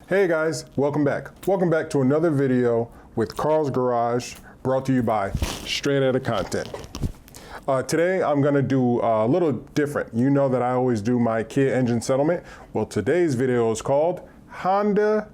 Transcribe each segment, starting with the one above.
Hey guys, welcome back. Welcome back to another video with Carl's Garage, brought to you by Straight Outta Content. Today I'm gonna do a little different. You know that I always do my Kia engine settlement. Well, today's video is called Honda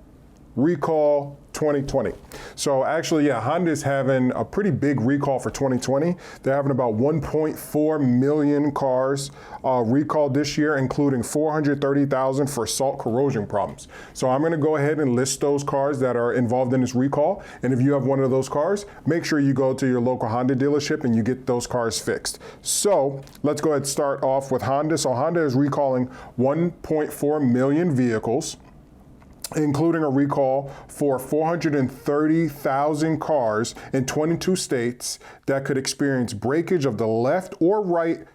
Recall 2020. So actually, yeah, Honda is having a pretty big recall for 2020. They're having about 1.4 million cars recalled this year, including 430,000 for salt corrosion problems. So I'm gonna go ahead and list those cars that are involved in this recall. And if you have one of those cars, make sure you go to your local Honda dealership and you get those cars fixed. So let's go ahead and start off with Honda. So Honda is recalling 1.4 million vehicles, including a recall for 430,000 cars in 22 states that could experience breakage of the left or right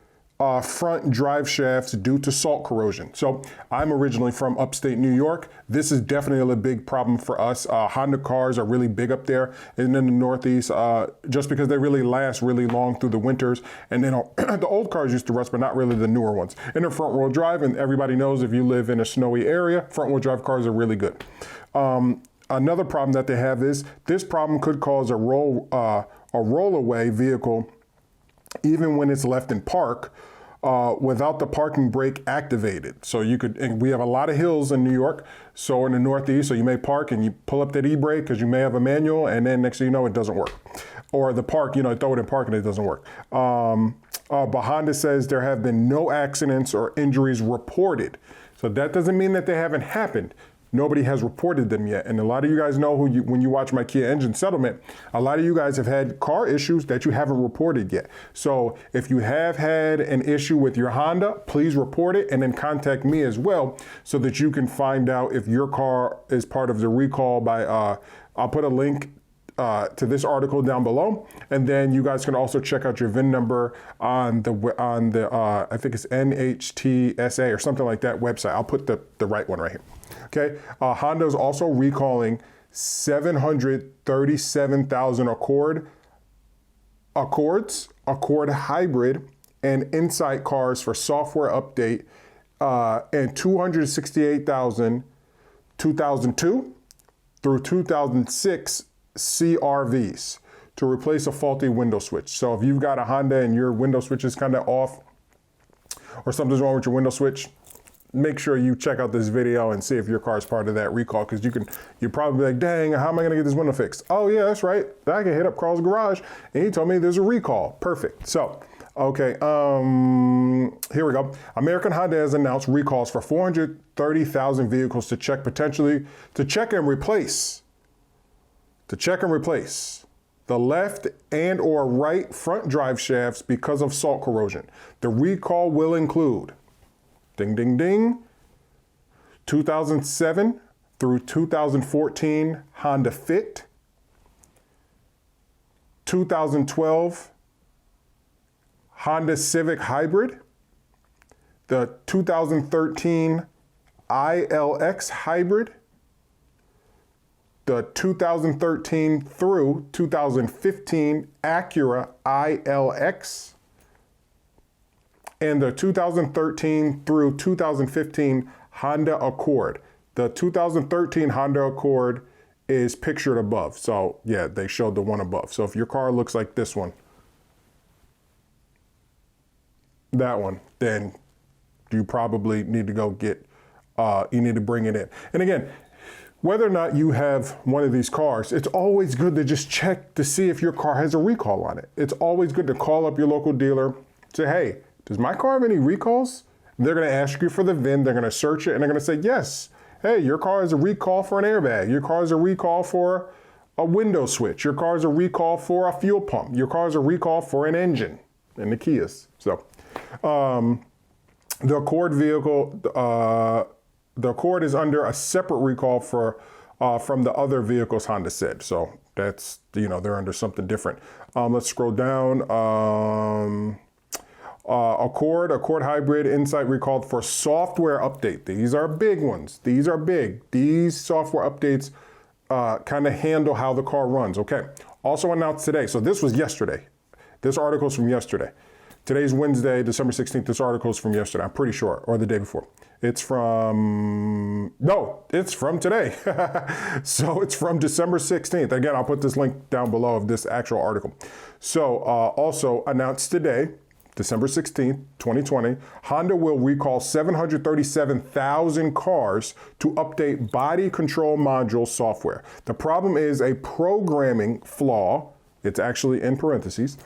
front drive shafts due to salt corrosion. So I'm originally from upstate New York. This is definitely a big problem for us. Honda cars are really big up there and in the Northeast, just because they really last really long through the winters. And then the old cars used to rust, but not really the newer ones. And they're front wheel drive, and everybody knows if you live in a snowy area, front wheel drive cars are really good. Another problem that they have is this problem could cause a rollaway vehicle even when it's left in park without the parking brake activated. So you could, and we have a lot of hills in New York, so in the Northeast, so you may park and you pull up that e-brake because you may have a manual, and then next thing you know, it doesn't work. Or the park, you know, throw it in park and it doesn't work. But Honda says there have been no accidents or injuries reported. So that doesn't mean that they haven't happened. Nobody has reported them yet. And a lot of you guys know when you watch my Kia engine settlement, a lot of you guys have had car issues that you haven't reported yet. So if you have had an issue with your Honda, please report it and then contact me as well so that you can find out if your car is part of the recall by, I'll put a link to this article down below, and then you guys can also check out your VIN number on the I think it's NHTSA or something like that website. I'll put the right one right here. Okay, Honda is also recalling 737,000 Accords, Accord Hybrid, and Insight cars for software update, and 268,000 2002 through 2006 CRVs to replace a faulty window switch. So if you've got a Honda and your window switch is kind of off or something's wrong with your window switch, make sure you check out this video and see if your car is part of that recall, because you're probably like, dang, how am I gonna get this window fixed? Oh yeah, that's right. I can hit up Carl's Garage and he told me there's a recall. Perfect. So, okay, here we go. American Honda has announced recalls for 430,000 vehicles to check and replace the left and or right front drive shafts because of salt corrosion. The recall will include, ding, ding, ding, 2007 through 2014 Honda Fit, 2012 Honda Civic Hybrid, the 2013 ILX Hybrid, the 2013 through 2015 Acura ILX, and the 2013 through 2015 Honda Accord. The 2013 Honda Accord is pictured above. So yeah, they showed the one above. So if your car looks like this one, that one, then you probably need to go get, you need to bring it in. And again, whether or not you have one of these cars, it's always good to just check to see if your car has a recall on it. It's always good to call up your local dealer, say, hey, does my car have any recalls? They're gonna ask you for the VIN, they're gonna search it, and they're gonna say, yes, hey, your car has a recall for an airbag, your car has a recall for a window switch, your car has a recall for a fuel pump, your car has a recall for an engine, in the Kias. So, the Accord vehicle, the Accord is under a separate recall from the other vehicles Honda said. So that's, you know, they're under something different. Let's scroll down. Accord Hybrid Insight recalled for software update. These are big ones. These are big. These software updates kind of handle how the car runs. Okay. Also announced today. So this was yesterday. This article's from yesterday. Today's Wednesday, December 16th. This article is from yesterday, I'm pretty sure, or the day before. It's from today. So it's from December 16th. Again, I'll put this link down below of this actual article. So also announced today, December 16th, 2020, Honda will recall 737,000 cars to update body control module software. The problem is a programming flaw, it's actually in parentheses,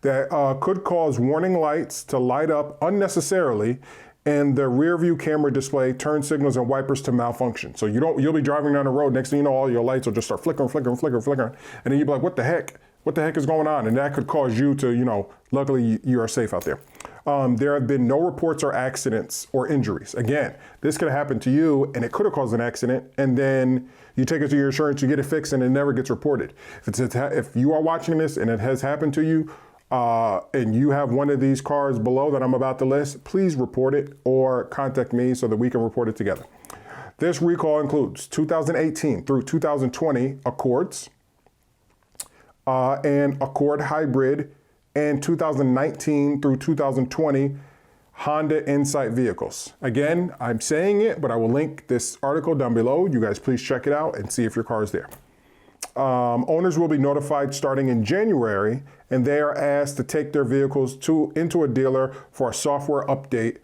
that could cause warning lights to light up unnecessarily and the rear view camera display, turn signals, and wipers to malfunction. So you'll be driving down the road, next thing you know, all your lights will just start flickering, flickering, flickering, flickering, and then you'll be like, what the heck? What the heck is going on? And that could cause you to, luckily you are safe out there. There have been no reports or accidents or injuries. Again, this could happen to you and it could have caused an accident, and then you take it to your insurance, you get it fixed, and it never gets reported. If you are watching this and it has happened to you, and you have one of these cars below that I'm about to list, please report it or contact me so that we can report it together. This recall includes 2018 through 2020 Accords, and Accord Hybrid, and 2019 through 2020 Honda Insight vehicles. Again, I'm saying it, but I will link this article down below. You guys please check it out and see if your car is there. Owners will be notified starting in January, and they are asked to take their vehicles into a dealer for a software update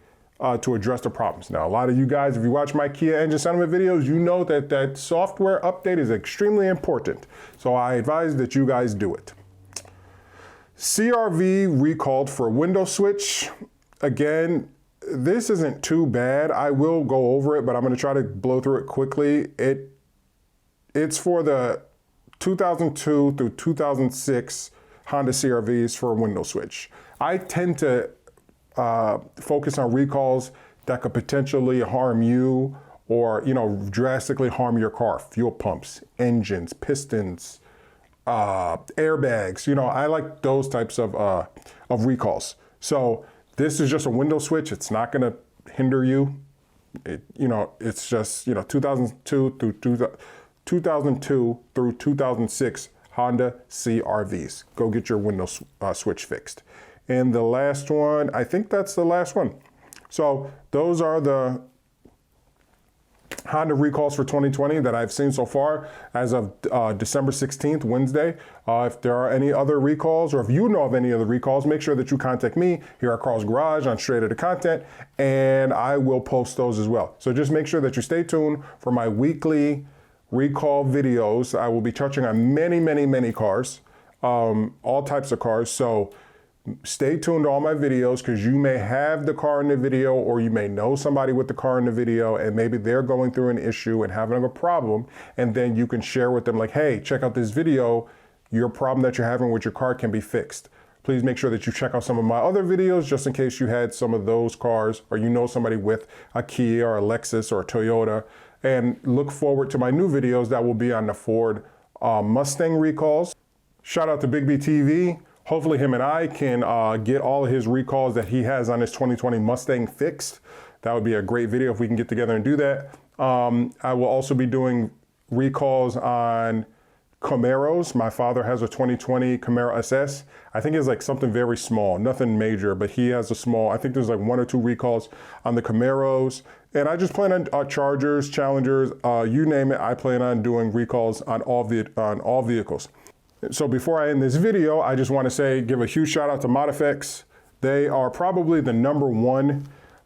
to address the problems. Now, a lot of you guys, if you watch my Kia engine settlement videos, you know that software update is extremely important. So I advise that you guys do it. CR-V recalled for window switch. Again, this isn't too bad. I will go over it, but I'm going to try to blow through it quickly. It's for the 2002 through 2006 Honda CR-Vs for a window switch. I tend to focus on recalls that could potentially harm you or, drastically harm your car. Fuel pumps, engines, pistons, airbags. I like those types of recalls. So this is just a window switch. It's not going to hinder you. It's just, 2002 through 2006 Honda CR-Vs. Go get your window switch fixed. And the last one, I think that's the last one. So those are the Honda recalls for 2020 that I've seen so far as of December 16th, Wednesday. If there are any other recalls, or if you know of any other recalls, make sure that you contact me here at Carl's Garage on Straight Outta Content, and I will post those as well. So just make sure that you stay tuned for my weekly recall videos. I will be touching on many, many, many cars, all types of cars. So stay tuned to all my videos, because you may have the car in the video, or you may know somebody with the car in the video, and maybe they're going through an issue and having a problem, and then you can share with them like, hey, check out this video. Your problem that you're having with your car can be fixed. Please make sure that you check out some of my other videos just in case you had some of those cars, or you know somebody with a Kia or a Lexus or a Toyota. And look forward to my new videos that will be on the Ford Mustang recalls. Shout out to Big B TV. Hopefully him and I can get all of his recalls that he has on his 2020 Mustang fixed. That would be a great video if we can get together and do that. I will also be doing recalls on Camaros. My father has a 2020 Camaro SS. I think it's like something very small, nothing major, but he has a small, I think there's like 1 or 2 recalls on the Camaros. And I just plan on Chargers, Challengers, you name it. I plan on doing recalls on all vehicles. So before I end this video, I just want to give a huge shout out to Modifex. They are probably the #1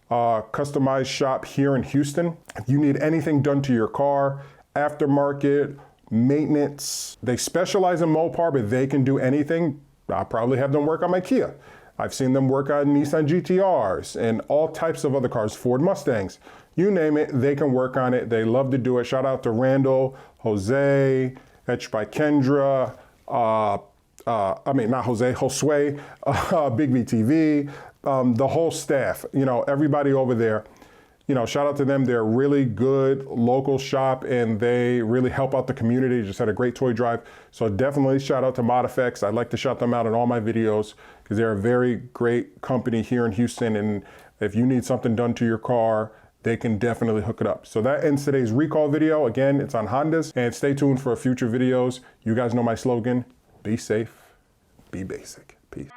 customized shop here in Houston. If you need anything done to your car, aftermarket, maintenance, they specialize in Mopar, but they can do anything. I'll probably have them work on my Kia. I've seen them work on Nissan GTRs and all types of other cars, Ford Mustangs. You name it, they can work on it. They love to do it. Shout out to Randall, Jose, Etched by Kendra, not Jose, Josue, Big V TV, the whole staff, everybody over there. Shout out to them. They're a really good local shop, and they really help out the community. Just had a great toy drive. So definitely shout out to Modifex. I'd like to shout them out in all my videos because they're a very great company here in Houston. And if you need something done to your car, they can definitely hook it up. So that ends today's recall video. Again, it's on Hondas, and stay tuned for future videos. You guys know my slogan: be safe, be basic. Peace.